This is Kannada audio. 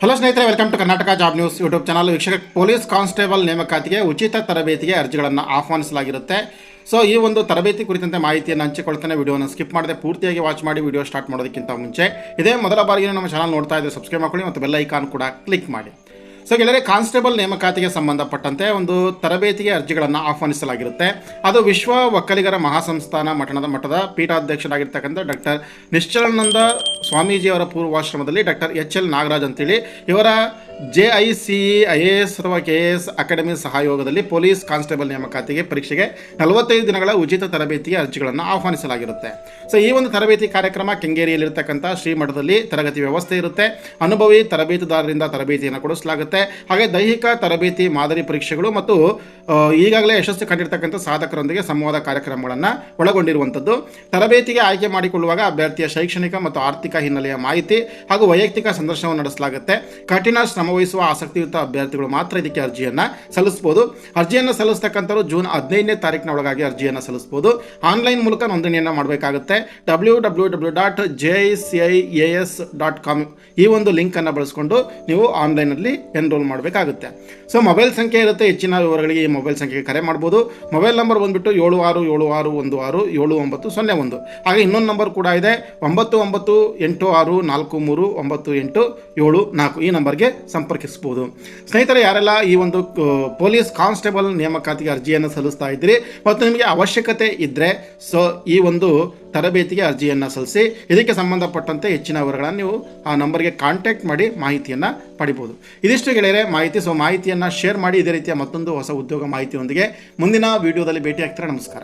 ಹಲೋ ಸ್ನೇಹಿತರೆ, welcome to Karnataka job news YouTube channel. ವೀಕ್ಷಕ, ಪೊಲೀಸ್ ಕಾನ್ಸ್ಟೇಬಲ್ ನೇಮಕಾತಿಗೆ ಉಚಿತ ತರಬೇತಿಗೆ ಅರ್ಜಿಗಳನ್ನು ಆಹ್ವಾನಿಸಲಾಗಿರುತ್ತೆ. ಸೊ ಈ ಒಂದು ತರಬೇತಿ ಕುರಿತಂತೆ ಮಾಹಿತಿಯನ್ನು ಹಂಚಿಕೊಳ್ತಾನೆ. ವಿಡಿಯೋನ ಸ್ಕಿಪ್ ಮಾಡದೆ ಪೂರ್ತಿಯಾಗಿ ವಾಚ್ ಮಾಡಿ. ವಿಡಿಯೋ ಸ್ಟಾರ್ಟ್ ಮಾಡೋದಕ್ಕಿಂತ ಮುಂಚೆ ಇದೇ ಮೊದಲ ಬಾರಿಗೆ ನಮ್ಮ ಚಾನಲ್ ನೋಡ್ತಾ ಇದ್ದರೆ ಸಬ್ಸ್ಕ್ರೈಬ್ ಮಾಡ್ಕೊಳ್ಳಿ ಮತ್ತು ಬೆಲ್ ಐಕಾನ್ ಕೂಡ ಕ್ಲಿಕ್ ಮಾಡಿ. ಸೊ ಗೆಳೆಯರೆ, ಕಾನ್ಸ್ಟೇಬಲ್ ನೇಮಕಾತಿಗೆ ಸಂಬಂಧಪಟ್ಟಂತೆ ಒಂದು ತರಬೇತಿಗೆ ಅರ್ಜಿಗಳನ್ನು ಆಹ್ವಾನಿಸಲಾಗಿರುತ್ತೆ. ಅದು ವಿಶ್ವ ಒಕ್ಕಲಿಗರ ಮಹಾಸಂಸ್ಥಾನ ಮಠದ ಪೀಠಾಧ್ಯಕ್ಷರಾಗಿರ್ತಕ್ಕಂಥ ಡಾಕ್ಟರ್ ನಿಶ್ಚಲಾನಂದ ಸ್ವಾಮೀಜಿಯವರ ಪೂರ್ವಾಶ್ರಮದಲ್ಲಿ ಡಾಕ್ಟರ್ ಎಚ್.ಎಲ್. ನಾಗರಾಜ್ ಅಂತೇಳಿ ಇವರ JICE ಅಥವಾ KS ಅಕಾಡೆಮಿ ಸಹಯೋಗದಲ್ಲಿ ಪೊಲೀಸ್ ಕಾನ್ಸ್ಟೇಬಲ್ ನೇಮಕಾತಿಗೆ ಪರೀಕ್ಷೆಗೆ 45 ದಿನಗಳ ಉಚಿತ ತರಬೇತಿಗೆ ಅರ್ಜಿಗಳನ್ನು ಆಹ್ವಾನಿಸಲಾಗಿರುತ್ತೆ. ಸೊ ಈ ಒಂದು ತರಬೇತಿ ಕಾರ್ಯಕ್ರಮ ಕೆಂಗೇರಿಯಲ್ಲಿರ್ತಕ್ಕಂಥ ಶ್ರೀಮಠದಲ್ಲಿ ತರಗತಿ ವ್ಯವಸ್ಥೆ ಇರುತ್ತೆ. ಅನುಭವಿ ತರಬೇತುದಾರರಿಂದ ತರಬೇತಿಯನ್ನು ಕೊಡಿಸಲಾಗುತ್ತೆ. ಹಾಗೆ ದೈಹಿಕ ತರಬೇತಿ ಮಾದರಿ ಪರೀಕ್ಷೆಗಳು ಮತ್ತು ಈಗಾಗಲೇ ಯಶಸ್ಸು ಕಂಡಿರ್ತಕ್ಕಂಥ ಸಾಧಕರೊಂದಿಗೆ ಸಂವಾದ ಕಾರ್ಯಕ್ರಮಗಳನ್ನು ಒಳಗೊಂಡಿರುವಂಥದ್ದು. ತರಬೇತಿಗೆ ಆಯ್ಕೆ ಮಾಡಿಕೊಳ್ಳುವಾಗ ಅಭ್ಯರ್ಥಿಯ ಶೈಕ್ಷಣಿಕ ಮತ್ತು ಆರ್ಥಿಕ ಹಿನ್ನೆಲೆಯ ಮಾಹಿತಿ ಹಾಗೂ ವೈಯಕ್ತಿಕ ಸಂದರ್ಶನವನ್ನು ನಡೆಸಲಾಗುತ್ತೆ. ಕಠಿಣ ಶ್ರಮವಹಿಸುವ ಆಸಕ್ತಿಯುತ ಅಭ್ಯರ್ಥಿಗಳು ಮಾತ್ರ ಇದಕ್ಕೆ ಅರ್ಜಿಯನ್ನು ಸಲ್ಲಿಸಬಹುದು. ಅರ್ಜಿಯನ್ನು ಸಲ್ಲಿಸ್ತಕ್ಕಂಥವ್ರು ಜೂನ್ 15ನೇ ತಾರೀಕಿನ ಒಳಗಾಗಿ ಅರ್ಜಿಯನ್ನು ಸಲ್ಲಿಸಬಹುದು. ಆನ್ಲೈನ್ ಮೂಲಕ ನೋಂದಣಿಯನ್ನು ಮಾಡಬೇಕಾಗುತ್ತೆ. www.jicis.com ಈ ಒಂದು ಲಿಂಕನ್ನು ಬಳಸಿಕೊಂಡು ನೀವು ಆನ್ಲೈನಲ್ಲಿ ಎನ್ರೋಲ್ ಮಾಡಬೇಕಾಗುತ್ತೆ. ಸೊ ಮೊಬೈಲ್ ಸಂಖ್ಯೆ ಇರುತ್ತೆ. ಹೆಚ್ಚಿನ ವಿವರಗಳಿಗೆ ಈ ಮೊಬೈಲ್ ಸಂಖ್ಯೆಗೆ ಕರೆ ಮಾಡ್ಬೋದು. ಮೊಬೈಲ್ ನಂಬರ್ ಬಂದುಬಿಟ್ಟು 7676161901. ಹಾಗೆ ಇನ್ನೊಂದು ನಂಬರ್ ಕೂಡ ಇದೆ, 9986439874. ಈ ನಂಬರ್ಗೆ ಸಂಪರ್ಕಿಸಬಹುದು. ಸ್ನೇಹಿತರೆ, ಯಾರೆಲ್ಲ ಈ ಒಂದು ಪೊಲೀಸ್ ಕಾನ್ಸ್ಟೇಬಲ್ ನೇಮಕಾತಿಗೆ ಅರ್ಜಿಯನ್ನು ಸಲ್ಲಿಸ್ತಾ ಇದ್ದೀರಿ ಮತ್ತು ನಿಮಗೆ ಅವಶ್ಯಕತೆ ಇದ್ದರೆ ಸೊ ಈ ಒಂದು ತರಬೇತಿಗೆ ಅರ್ಜಿಯನ್ನು ಸಲ್ಲಿಸಿ. ಇದಕ್ಕೆ ಸಂಬಂಧಪಟ್ಟಂತೆ ಹೆಚ್ಚಿನ ವಿವರಗಳನ್ನು ನೀವು ಆ ನಂಬರ್ಗೆ ಕಾಂಟ್ಯಾಕ್ಟ್ ಮಾಡಿ ಮಾಹಿತಿಯನ್ನು ಪಡಿಬೋದು. ಇದಿಷ್ಟು ಗೆಳೆಯರೆ ಮಾಹಿತಿ. ಸೊ ಮಾಹಿತಿಯನ್ನು ಶೇರ್ ಮಾಡಿ. ಇದೇ ರೀತಿಯ ಮತ್ತೊಂದು ಹೊಸ ಉದ್ಯೋಗ ಮಾಹಿತಿಯೊಂದಿಗೆ ಮುಂದಿನ ವಿಡಿಯೋದಲ್ಲಿ ಭೇಟಿ ಆಗ್ತಾರೆ. ನಮಸ್ಕಾರ.